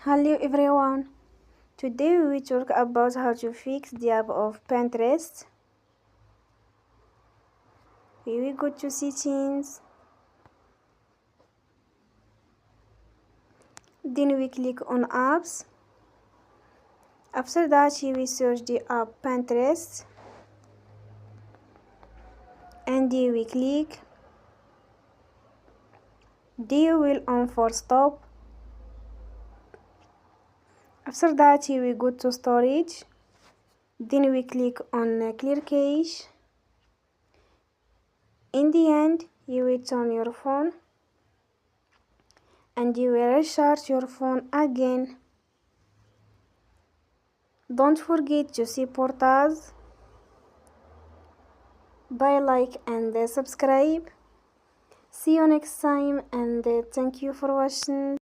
Hello everyone. Today we will talk about how to fix the app of Pinterest. We will go to settings. Then we click on apps. After that we will search the app Pinterest. And then we click. Then we will on for stop. After that we will go to storage. Then we click on clear cache. In the end, you will turn your phone and you will restart your phone again. Don't forget to support us by like and subscribe. See you next time and thank you for watching.